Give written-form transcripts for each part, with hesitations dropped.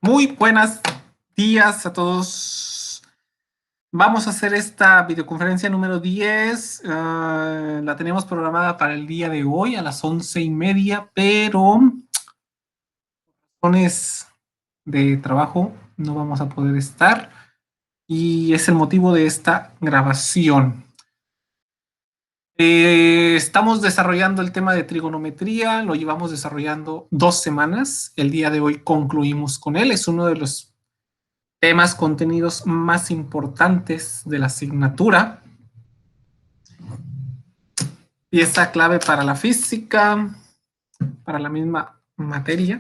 Muy buenos días a todos. Vamos a hacer esta videoconferencia número 10. La tenemos programada para el día de hoy a las 11:30, pero por razones de trabajo no vamos a poder estar y es el motivo de esta grabación. Estamos desarrollando el tema de trigonometría, lo llevamos desarrollando 2 semanas. El día de hoy concluimos con él. Es uno de los temas, contenidos más importantes de la asignatura. Pieza clave para la física, para la misma materia.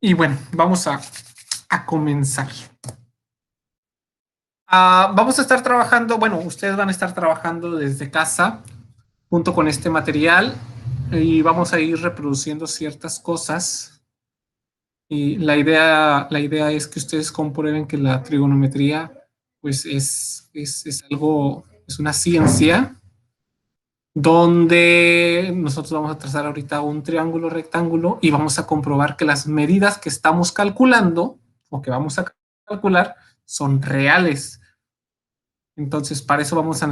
Y bueno, vamos a comenzar. Vamos a estar trabajando, bueno, ustedes van a estar trabajando desde casa junto con este material y vamos a ir reproduciendo ciertas cosas. Y la idea es que ustedes comprueben que la trigonometría pues es algo, es una ciencia donde nosotros vamos a trazar ahorita un triángulo rectángulo y vamos a comprobar que las medidas que estamos calculando o que vamos a calcular son reales. Entonces, para eso vamos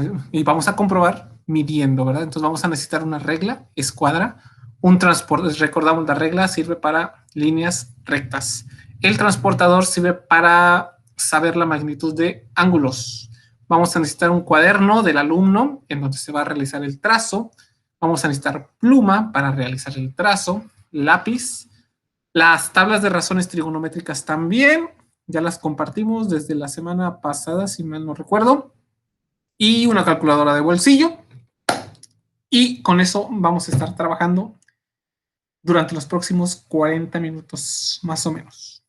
a comprobar midiendo, ¿verdad? Entonces vamos a necesitar una regla, escuadra, un transporte. Recordamos, la regla sirve para líneas rectas. El transportador sirve para saber la magnitud de ángulos. Vamos a necesitar un cuaderno del alumno en donde se va a realizar el trazo. Vamos a necesitar pluma para realizar el trazo, lápiz, las tablas de razones trigonométricas también. Ya las compartimos desde la semana pasada, si mal no recuerdo. Y una calculadora de bolsillo. Y con eso vamos a estar trabajando durante los próximos 40 minutos, más o menos.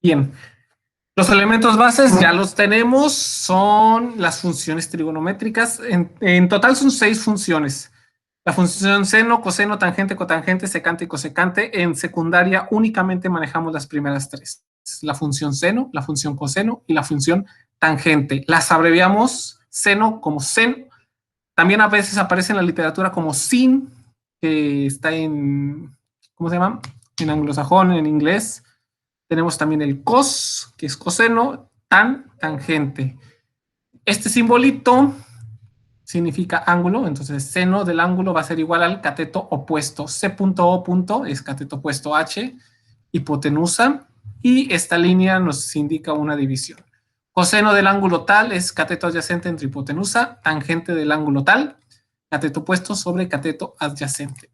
Bien. Los elementos bases ya los tenemos, son las funciones trigonométricas. En total son 6 funciones. La función seno, coseno, tangente, cotangente, secante y cosecante. En secundaria únicamente manejamos las primeras 3. La función seno, la función coseno y la función tangente. Las abreviamos seno como sen. También a veces aparece en la literatura como sin, que está en, ¿cómo se llama? En anglosajón, en inglés. Tenemos también el cos, que es coseno, tan, tangente. Este simbolito significa ángulo, entonces seno del ángulo va a ser igual al cateto opuesto. C.O. es cateto opuesto H, hipotenusa, y esta línea nos indica una división. Coseno del ángulo tal es cateto adyacente entre hipotenusa, tangente del ángulo tal, cateto opuesto sobre cateto adyacente.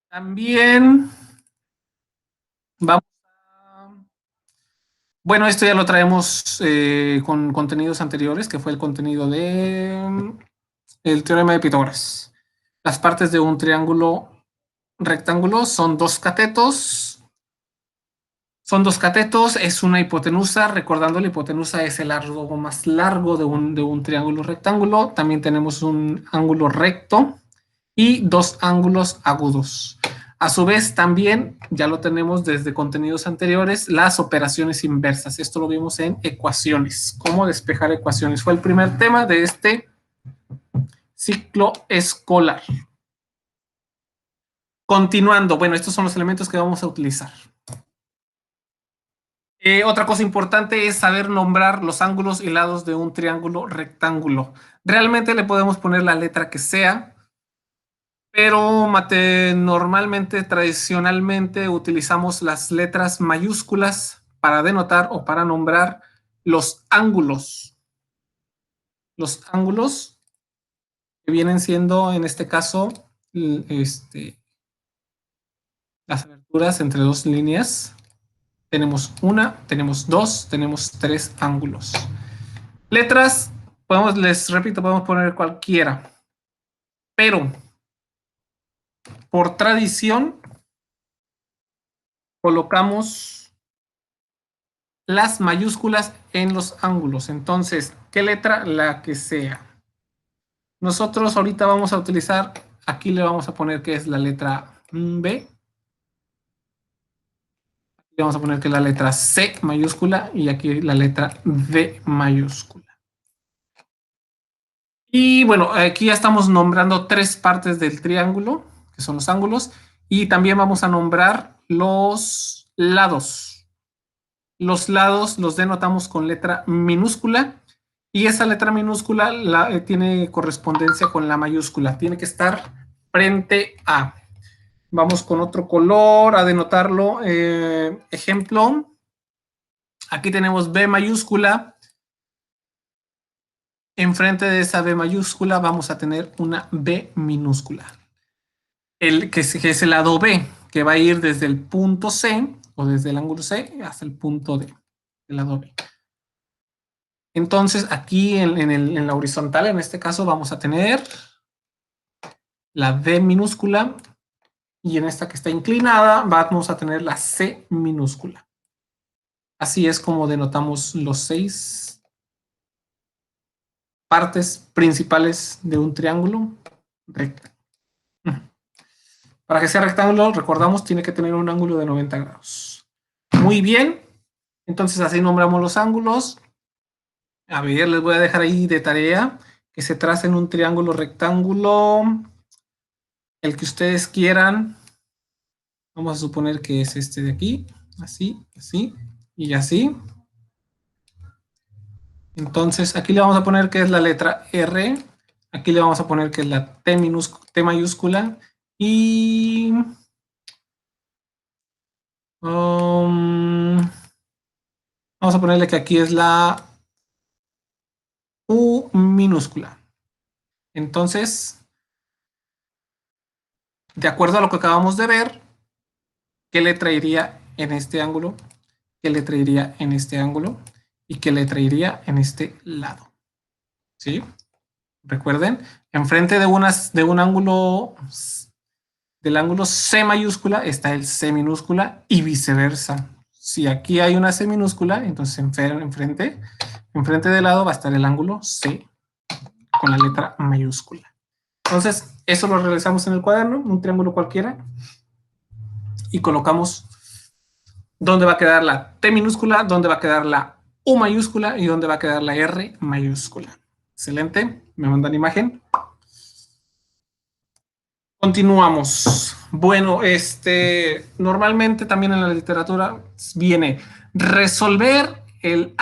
También vamos a... Bueno, esto ya lo traemos con contenidos anteriores, que fue el contenido de el teorema de Pitágoras. Las partes de un triángulo rectángulo son dos catetos. Son dos catetos, es una hipotenusa. Recordando, la hipotenusa es el largo más largo de un triángulo rectángulo. También tenemos un ángulo recto y dos ángulos agudos. A su vez, también, ya lo tenemos desde contenidos anteriores, las operaciones inversas. Esto lo vimos en ecuaciones. Cómo despejar ecuaciones. Fue el primer tema de este ciclo escolar. Continuando, bueno, estos son los elementos que vamos a utilizar. Otra cosa importante es saber nombrar los ángulos y lados de un triángulo rectángulo. Realmente le podemos poner la letra que sea, pero normalmente, tradicionalmente, utilizamos las letras mayúsculas para denotar o para nombrar los ángulos. Los ángulos que vienen siendo, en este caso, las aberturas entre dos líneas. Tenemos una, tenemos dos, tenemos tres ángulos. Letras, les repito, podemos poner cualquiera, pero por tradición colocamos las mayúsculas en los ángulos. Entonces, ¿qué letra? La que sea. Nosotros ahorita vamos a utilizar, aquí le vamos a poner que es la letra B. Aquí le vamos a poner que es la letra C mayúscula y aquí la letra D mayúscula. Y bueno, aquí ya estamos nombrando tres partes del triángulo, que son los ángulos, y también vamos a nombrar los lados. Los lados los denotamos con letra minúscula y esa letra minúscula tiene correspondencia con la mayúscula. Tiene que estar frente a. Vamos con otro color a denotarlo. Ejemplo, aquí tenemos B mayúscula. Enfrente de esa B mayúscula vamos a tener una B minúscula. Que es el lado B, que va a ir desde el punto C o desde el ángulo C hasta el punto D, el lado B. Entonces, aquí en la horizontal, en este caso, vamos a tener la D minúscula y en esta que está inclinada vamos a tener la C minúscula. Así es como denotamos los 6 partes principales de un triángulo recto. Para que sea rectángulo, recordamos, tiene que tener un ángulo de 90 grados. Muy bien. Entonces, así nombramos los ángulos. A ver, les voy a dejar ahí de tarea que se tracen un triángulo rectángulo, el que ustedes quieran. Vamos a suponer que es este de aquí, así, así y así. Entonces, aquí le vamos a poner que es la letra R, aquí le vamos a poner que es la T mayúscula y vamos a ponerle que aquí es la U minúscula. Entonces, de acuerdo a lo que acabamos de ver, ¿qué letra iría en este ángulo? ¿Qué letra iría en este ángulo? ¿Y qué letra iría en este lado? ¿Sí? Recuerden, enfrente de un ángulo, del ángulo C mayúscula está el C minúscula y viceversa. Si aquí hay una C minúscula, entonces enfrente del lado va a estar el ángulo C con la letra mayúscula. Entonces, eso lo realizamos en el cuaderno, un triángulo cualquiera, y colocamos dónde va a quedar la T minúscula, dónde va a quedar la U mayúscula y dónde va a quedar la R mayúscula. Excelente, me mandan imagen. Continuamos. Bueno, normalmente también en la literatura viene resolver el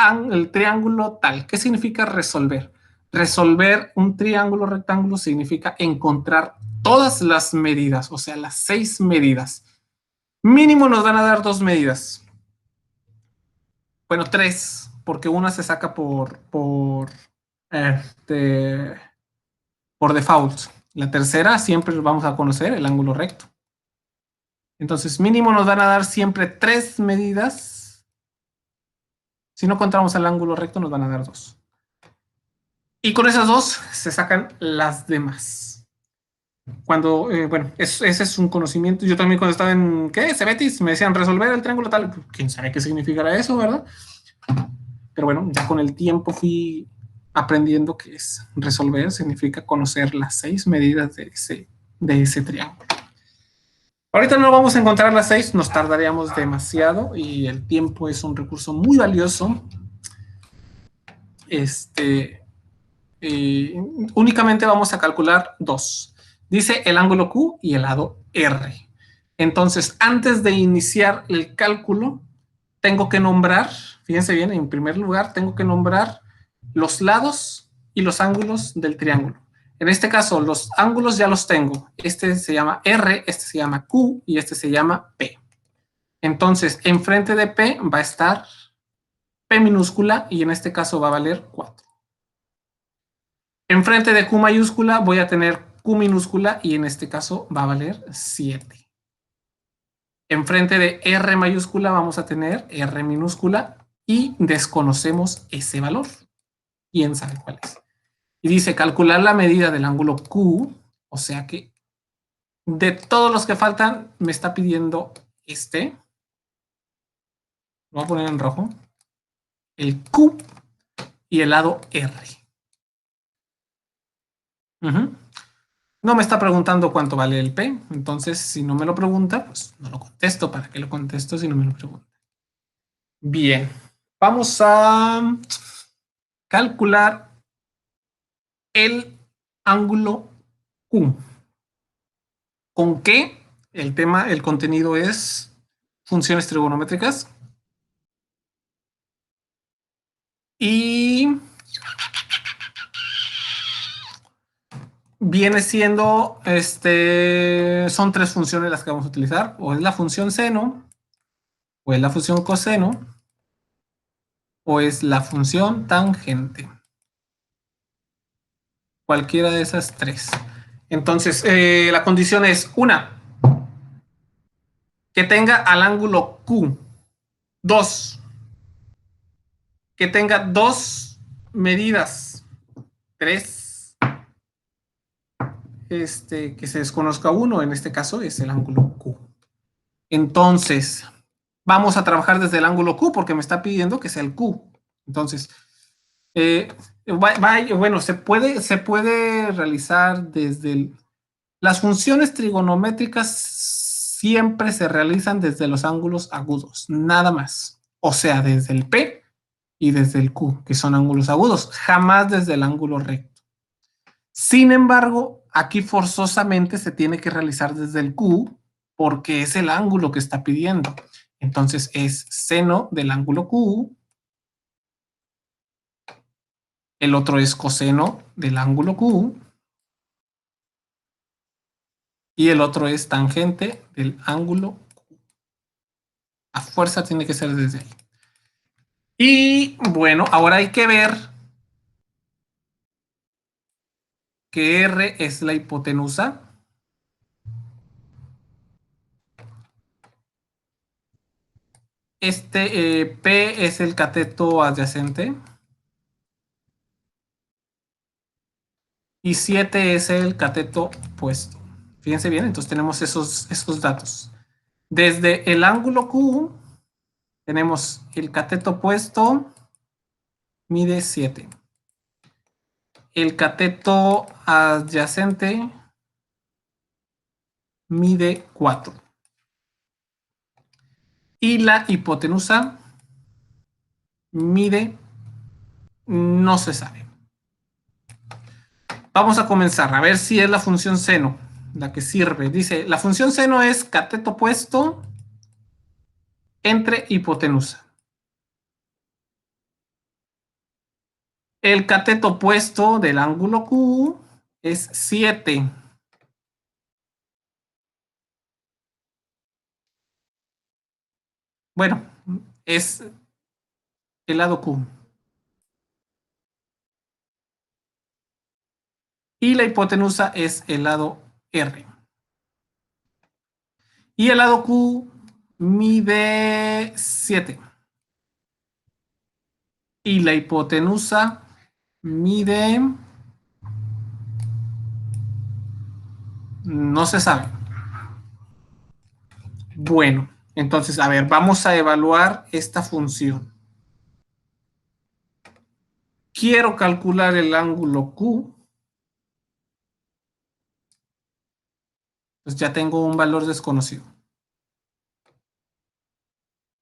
triángulo tal. ¿Qué significa resolver? Resolver un triángulo rectángulo significa encontrar todas las medidas, o sea, las 6 medidas. Mínimo nos van a dar 2 medidas. Bueno, 3, porque una se saca por default. La tercera siempre vamos a conocer el ángulo recto. Entonces, mínimo nos van a dar siempre 3 medidas. Si no contamos el ángulo recto, nos van a dar 2. Y con esas 2 se sacan las demás. Bueno, ese es un conocimiento. Yo también cuando estaba en, Cebetis, me decían resolver el triángulo tal. ¿Quién sabe qué significará eso, verdad? Pero bueno, ya con el tiempo fui aprendiendo que es resolver, significa conocer las 6 medidas de ese triángulo. Ahorita no vamos a encontrar las 6, nos tardaríamos demasiado y el tiempo es un recurso muy valioso. Únicamente vamos a calcular 2. Dice el ángulo Q y el lado R. Entonces, antes de iniciar el cálculo, tengo que nombrar, fíjense bien, en primer lugar, tengo que nombrar los lados y los ángulos del triángulo. En este caso, los ángulos ya los tengo. Este se llama R, este se llama Q y este se llama P. Entonces, enfrente de P va a estar P minúscula y en este caso va a valer 4. Enfrente de Q mayúscula voy a tener Q minúscula y en este caso va a valer 7. Enfrente de R mayúscula vamos a tener R minúscula y desconocemos ese valor. ¿Quién sabe cuál es? Y dice calcular la medida del ángulo Q, o sea que de todos los que faltan me está pidiendo lo voy a poner en rojo, el Q y el lado R. No me está preguntando cuánto vale el P, entonces si no me lo pregunta, pues no lo contesto. ¿Para qué lo contesto si no me lo pregunta? Bien, vamos a calcular el ángulo Q. ¿Con qué? El contenido es funciones trigonométricas. Y viene siendo, son tres funciones las que vamos a utilizar. O es la función seno, o es la función coseno, o es la función tangente. Cualquiera de esas tres. Entonces, la condición es una, que tenga al ángulo Q. Dos, que tenga dos medidas. Tres, que se desconozca uno, en este caso es el ángulo Q. Entonces, vamos a trabajar desde el ángulo Q porque me está pidiendo que sea el Q. Entonces, bueno, se puede realizar desde las funciones trigonométricas siempre se realizan desde los ángulos agudos, nada más. O sea, desde el P y desde el Q, que son ángulos agudos, jamás desde el ángulo recto. Sin embargo, aquí forzosamente se tiene que realizar desde el Q porque es el ángulo que está pidiendo. Entonces es seno del ángulo Q. El otro es coseno del ángulo Q. Y el otro es tangente del ángulo Q. A fuerza tiene que ser desde ahí. Y bueno, ahora hay que ver que R es la hipotenusa. P es el cateto adyacente. Y 7 es el cateto opuesto. Fíjense bien, entonces tenemos esos datos. Desde el ángulo Q tenemos el cateto opuesto mide 7. El cateto adyacente mide 4. Y la hipotenusa mide, no se sabe. Vamos a comenzar a ver si es la función seno la que sirve. Dice, la función seno es cateto opuesto entre hipotenusa. El cateto opuesto del ángulo Q es 7. Bueno, es el lado Q. Y la hipotenusa es el lado R. Y el lado Q mide 7. Y la hipotenusa mide, no se sabe. Bueno, entonces, a ver, vamos a evaluar esta función. Quiero calcular el ángulo Q. Pues ya tengo un valor desconocido.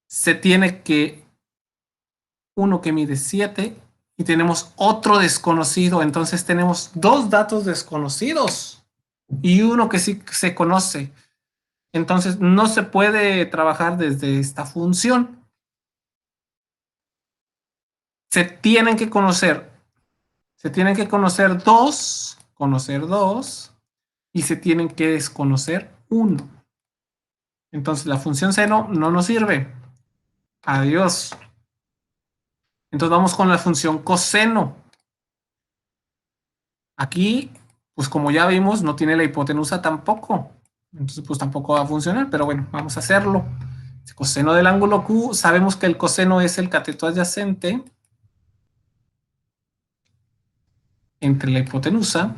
Se tiene que uno que mide 7 y tenemos otro desconocido. Entonces tenemos dos datos desconocidos y uno que sí se conoce. Entonces no se puede trabajar desde esta función. Se tienen que conocer conocer dos y se tienen que desconocer uno. Entonces la función seno no nos sirve. Adiós. Entonces vamos con la función coseno. Aquí, pues como ya vimos, no tiene la hipotenusa tampoco. Entonces pues tampoco va a funcionar, pero bueno, vamos a hacerlo. El coseno del ángulo Q, sabemos que el coseno es el cateto adyacente entre la hipotenusa.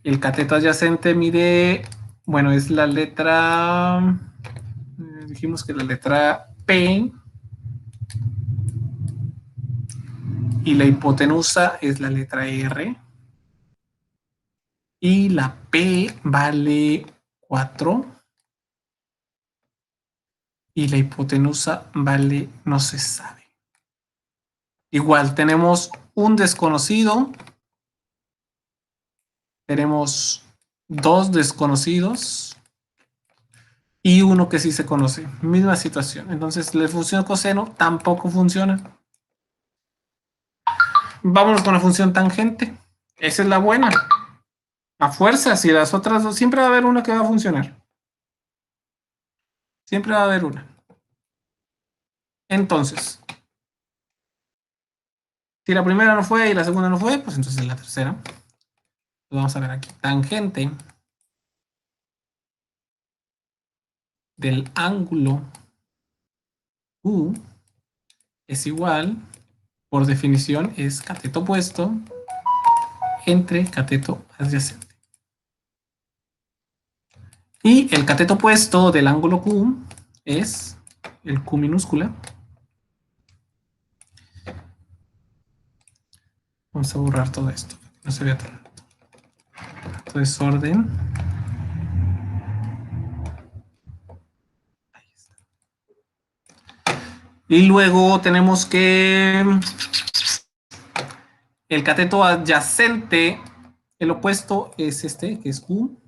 El cateto adyacente mide, bueno, es la letra, dijimos que la letra P, y la hipotenusa es la letra R. Y la P vale 4. Y la hipotenusa vale, no se sabe. Igual, tenemos un desconocido. Tenemos dos desconocidos. y uno que sí se conoce. Misma situación. Entonces, la función coseno tampoco funciona. Vámonos con la función tangente. Esa es la buena. A fuerzas, y las otras dos, siempre va a haber una que va a funcionar. Siempre va a haber una. Entonces, si la primera no fue y la segunda no fue, pues entonces la tercera. Vamos a ver aquí. Tangente del ángulo Q es igual, por definición, es cateto opuesto entre cateto adyacente. Y el cateto opuesto del ángulo Q es el Q minúscula. Vamos a borrar todo esto, no se vea tanto. Todo es orden. Y luego tenemos que el cateto adyacente, el opuesto es este, que es Q.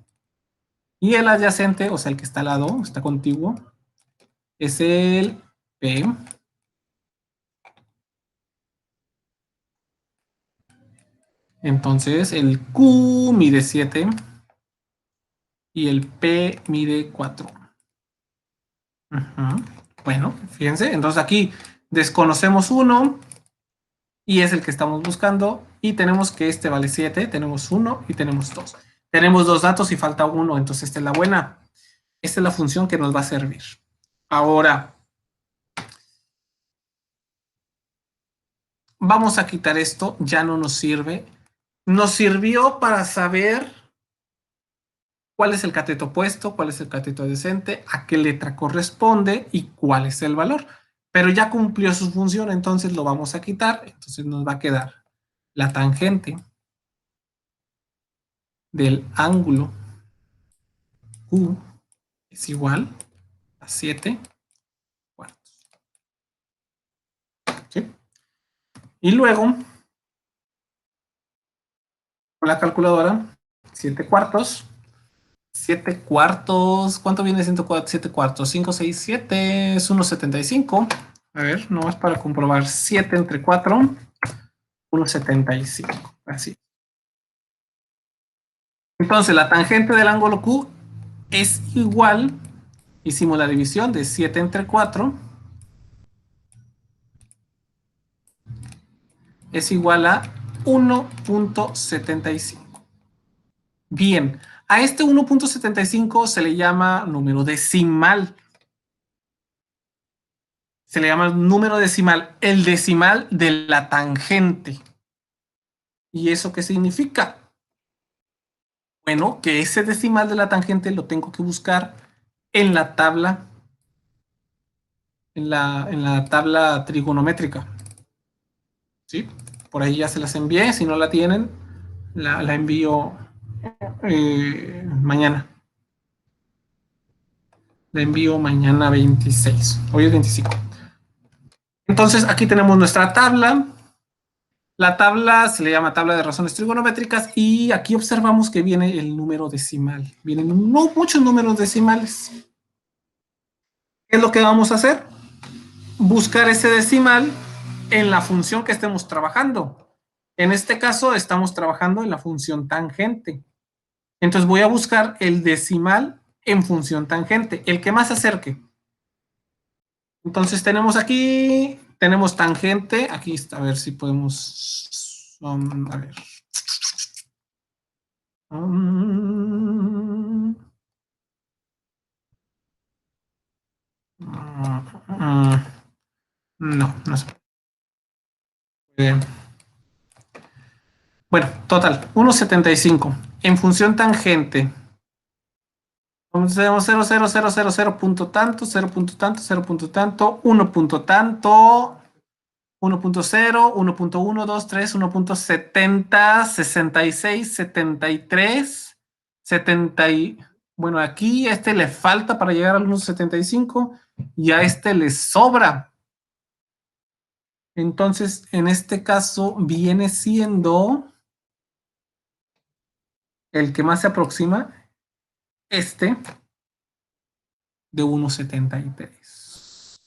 Y el adyacente, o sea, el que está al lado, está contiguo, es el P. Entonces, el Q mide 7 y el P mide 4. Bueno, fíjense, entonces aquí desconocemos uno y es el que estamos buscando y tenemos que este vale 7, tenemos 1 y tenemos 2. Tenemos dos datos y falta uno, entonces esta es la buena. Esta es la función que nos va a servir. Ahora, vamos a quitar esto, ya no nos sirve. Nos sirvió para saber cuál es el cateto opuesto, cuál es el cateto adyacente, a qué letra corresponde y cuál es el valor. Pero ya cumplió su función, entonces lo vamos a quitar. Entonces nos va a quedar la tangente del ángulo Q es igual a 7 cuartos. ¿Sí? Y luego, con la calculadora, 7 cuartos. 7 cuartos, ¿cuánto viene siendo 7 cuartos? 5, 6, 7, es 1,75. A ver, nomás para comprobar, 7 entre 4, 1,75. Así. Entonces, la tangente del ángulo Q es igual, hicimos la división de 7 entre 4, es igual a 1,75. Bien, a este 1,75 se le llama número decimal. Se le llama número decimal, el decimal de la tangente. ¿Y eso qué significa? Bueno, que ese decimal de la tangente lo tengo que buscar en la tabla, en la tabla trigonométrica. ¿Sí? Por ahí ya se las envié. Si no la tienen, la envío mañana. La envío mañana 26. Hoy es 25. Entonces, aquí tenemos nuestra tabla. La tabla se le llama tabla de razones trigonométricas y aquí observamos que viene el número decimal. Vienen muchos números decimales. ¿Qué es lo que vamos a hacer? Buscar ese decimal en la función que estemos trabajando. En este caso estamos trabajando en la función tangente. Entonces voy a buscar el decimal en función tangente, el que más se acerque. Entonces tenemos aquí, tenemos tangente, aquí está, a ver si podemos, a ver. No, no sé. Bueno, total, 1,75. En función tangente, tenemos 0,0000 punto tanto, 0 punto tanto, 0 punto tanto, 1 punto tanto, 1.0, 1.1, 2, 3, 1.70, 66, 73, 70. Bueno, aquí a este le falta para llegar al 1.75 y a este le sobra. Entonces, en este caso, viene siendo el que más se aproxima, este, de 1,73.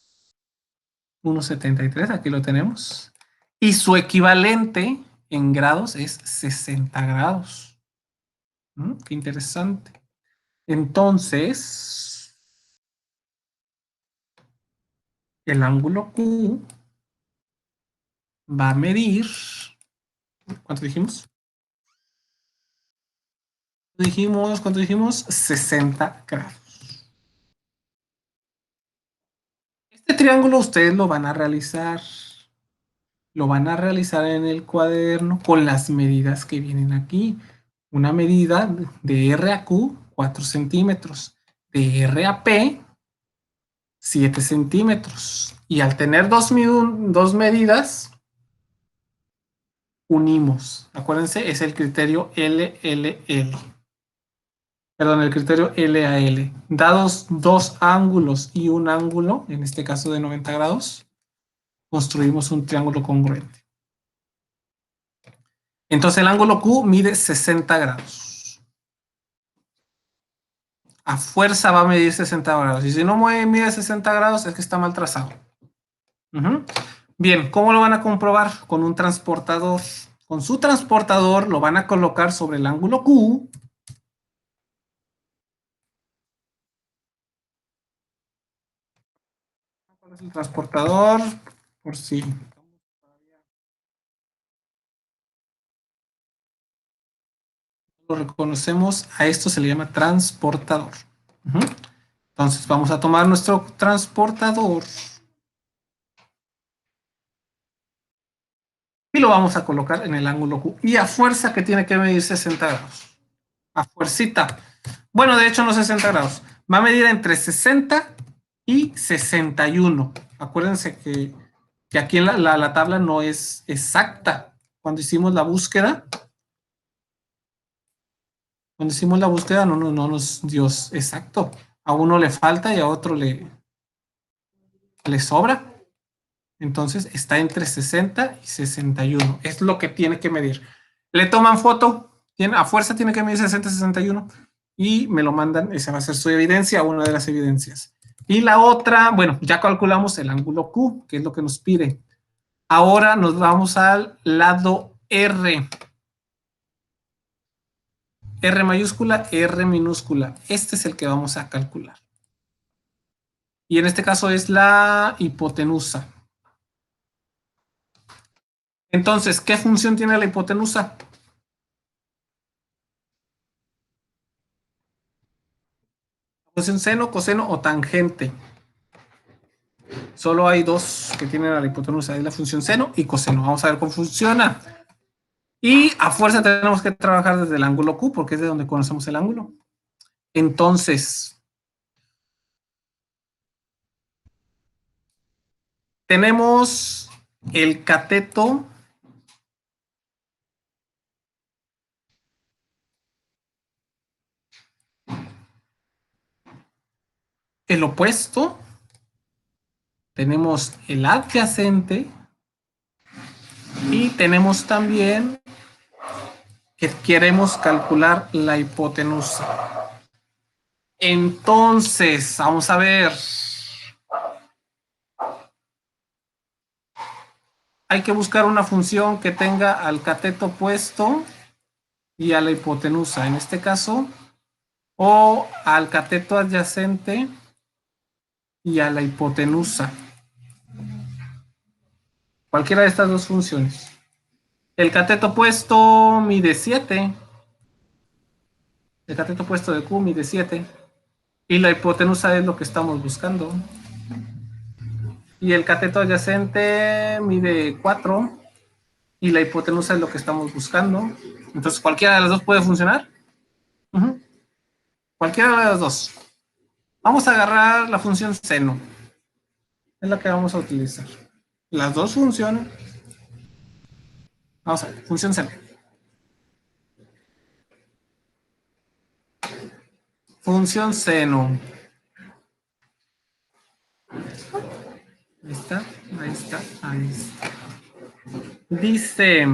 1,73, aquí lo tenemos. Y su equivalente en grados es 60 grados. Qué interesante. Entonces, el ángulo Q va a medir, ¿cuánto dijimos? ¿Cuánto dijimos? 60 grados. Este triángulo ustedes lo van a realizar. Lo van a realizar en el cuaderno con las medidas que vienen aquí. Una medida de R a Q, 4 centímetros. De R a P, 7 centímetros. Y al tener dos medidas, unimos. Acuérdense, es el criterio LLL. Perdón, el criterio LAL. Dados dos ángulos y un ángulo, en este caso de 90 grados, construimos un triángulo congruente. Entonces el ángulo Q mide 60 grados. A fuerza va a medir 60 grados. Y si no mide 60 grados es que está mal trazado. Bien, ¿cómo lo van a comprobar? Con un transportador. Con su transportador lo van a colocar sobre el ángulo Q. ¿Cuál es el transportador? Por si lo reconocemos, a esto se le llama transportador. Entonces vamos a tomar nuestro transportador y lo vamos a colocar en el ángulo Q. Y a fuerza que tiene que medir 60 grados. A fuercita. Bueno, de hecho no 60 grados. Va a medir entre 60 y 61. Acuérdense que aquí en la tabla no es exacta. Cuando hicimos la búsqueda, no nos dio exacto. A uno le falta y a otro le sobra. Entonces está entre 60 y 61. Es lo que tiene que medir. Le toman foto, a fuerza tiene que medir 60 y 61 y me lo mandan. Esa va a ser su evidencia, una de las evidencias. Y la otra, bueno, ya calculamos el ángulo Q, que es lo que nos pide. Ahora nos vamos al lado R. R mayúscula, R minúscula. Este es el que vamos a calcular. Y en este caso es la hipotenusa. Entonces, ¿qué función tiene la hipotenusa? Función seno, coseno o tangente. Solo hay dos que tienen a la hipotenusa, es la función seno y coseno. Vamos a ver cómo funciona. Y a fuerza tenemos que trabajar desde el ángulo Q, porque es de donde conocemos el ángulo. Entonces, tenemos el cateto el opuesto, tenemos el adyacente y tenemos también que queremos calcular la hipotenusa. Entonces, vamos a ver. Hay que buscar una función que tenga al cateto opuesto y a la hipotenusa, en este caso, o al cateto adyacente y a la hipotenusa. Cualquiera de estas dos funciones. El cateto opuesto mide 7. El cateto opuesto de Q mide 7. Y la hipotenusa es lo que estamos buscando. Y el cateto adyacente mide 4. Y la hipotenusa es lo que estamos buscando. Entonces, ¿cualquiera de las dos puede funcionar? Cualquiera de las dos. Vamos a agarrar la función seno. Es la que vamos a utilizar. Las dos funcionan. Vamos a ver, función seno. Función seno. Ahí está, ahí está, ahí está. Dice,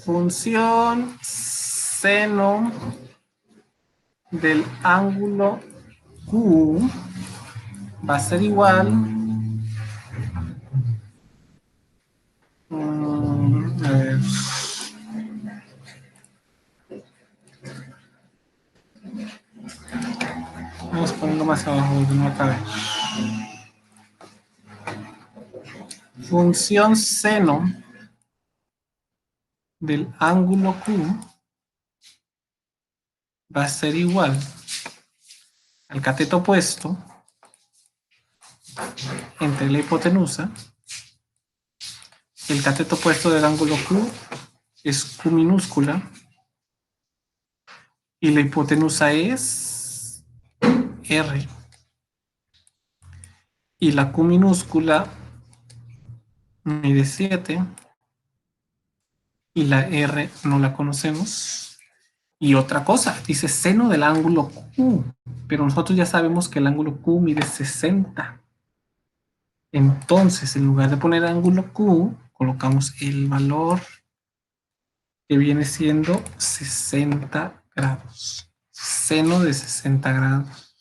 función seno del ángulo Q va a ser igual a ver, vamos poniendo más abajo de no acabe. Función seno del ángulo Q va a ser igual al cateto opuesto entre la hipotenusa. El cateto opuesto del ángulo Q es Q minúscula y la hipotenusa es R. Y la Q minúscula mide 7 y la R no la conocemos. Y otra cosa, dice seno del ángulo Q, pero nosotros ya sabemos que el ángulo Q mide 60. Entonces, en lugar de poner ángulo Q, colocamos el valor que viene siendo 60 grados. Seno de 60 grados.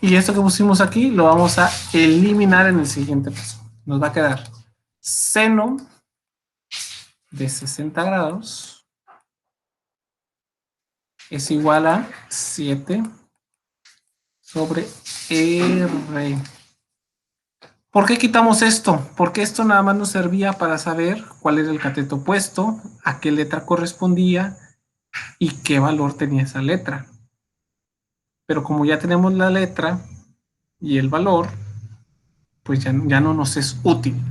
Y esto que pusimos aquí lo vamos a eliminar en el siguiente paso. Nos va a quedar seno de 60 grados es igual a 7 sobre R. ¿Por qué quitamos esto? Porque esto nada más nos servía para saber cuál era el cateto opuesto, a qué letra correspondía y qué valor tenía esa letra. Pero como ya tenemos la letra y el valor, pues ya no nos es útil.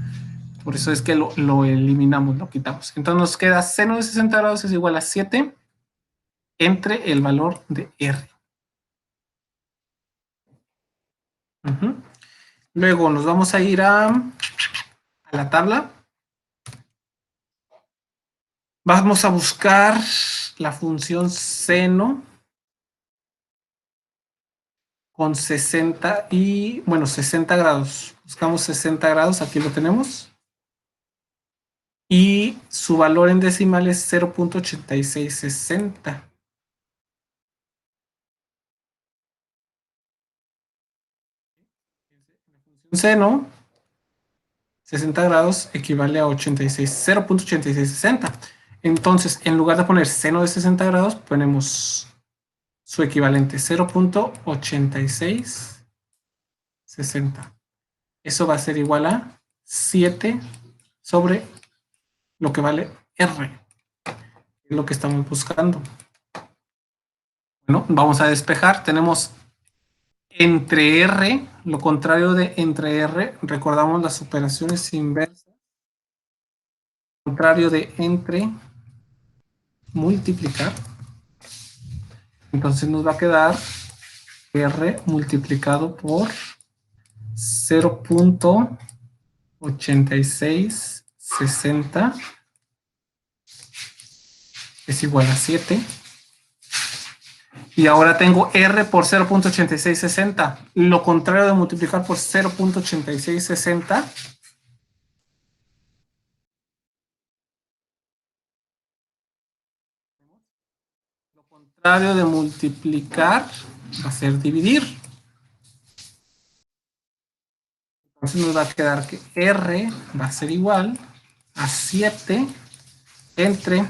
Por eso es que lo eliminamos, lo quitamos. Entonces nos queda seno de 60 grados es igual a 7 entre el valor de R. Luego nos vamos a ir a la tabla. Vamos a buscar la función seno con 60 y, bueno, 60 grados. Buscamos 60 grados, aquí lo tenemos. Y su valor en decimal es 0.8660. Seno, 60 grados equivale a 0.8660. Entonces, en lugar de poner seno de 60 grados, ponemos su equivalente 0.8660. Eso va a ser igual a 7 sobre lo que vale R, es lo que estamos buscando. Bueno, vamos a despejar. Tenemos entre R, lo contrario de entre R, recordamos las operaciones inversas. Lo contrario de entre, multiplicar. Entonces nos va a quedar R multiplicado por 0.8660 es igual a 7. Y ahora tengo R por 0.8660. Lo contrario de multiplicar por 0.8660. Lo contrario de multiplicar va a ser dividir. Entonces nos va a quedar que R va a ser igual a 7 entre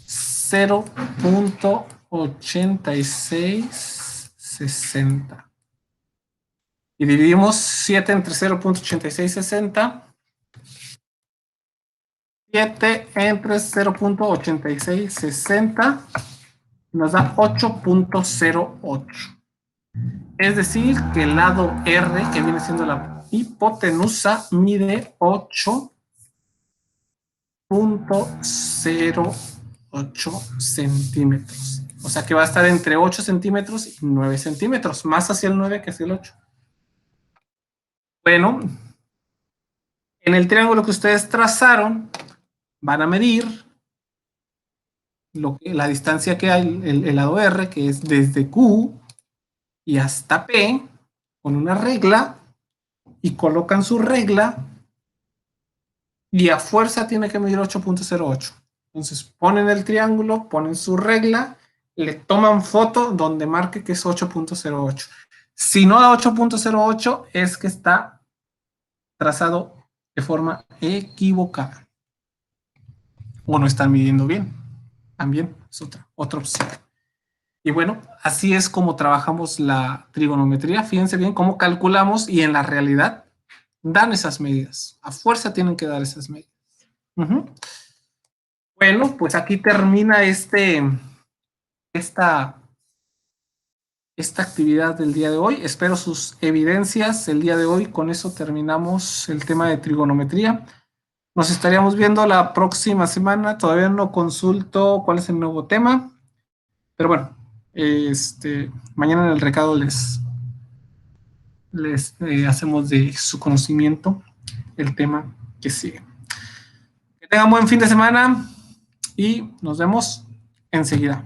0.8660. Y dividimos 7 entre 0.8660. 7 entre 0.8660 nos da 8.08. Es decir, que el lado R, que viene siendo la hipotenusa, mide 8.08 centímetros. O sea que va a estar entre 8 centímetros y 9 centímetros, más hacia el 9 que hacia el 8. Bueno, en el triángulo que ustedes trazaron, van a medir la distancia que hay, el lado R, que es desde Q y hasta P, con una regla, y colocan su regla, y a fuerza tiene que medir 8.08. Entonces ponen el triángulo, ponen su regla, le toman foto donde marque que es 8.08. Si no da 8.08 es que está trazado de forma equivocada. O no están midiendo bien. También es otra opción. Y bueno, así es como trabajamos la trigonometría. Fíjense bien cómo calculamos y en la realidad dan esas medidas. A fuerza tienen que dar esas medidas. Bueno, pues aquí termina esta actividad del día de hoy. Espero sus evidencias el día de hoy. Con eso terminamos el tema de trigonometría. Nos estaríamos viendo la próxima semana. Todavía no consulto cuál es el nuevo tema. Pero bueno, mañana en el recado les hacemos de su conocimiento el tema que sigue. Que tengan buen fin de semana y nos vemos enseguida.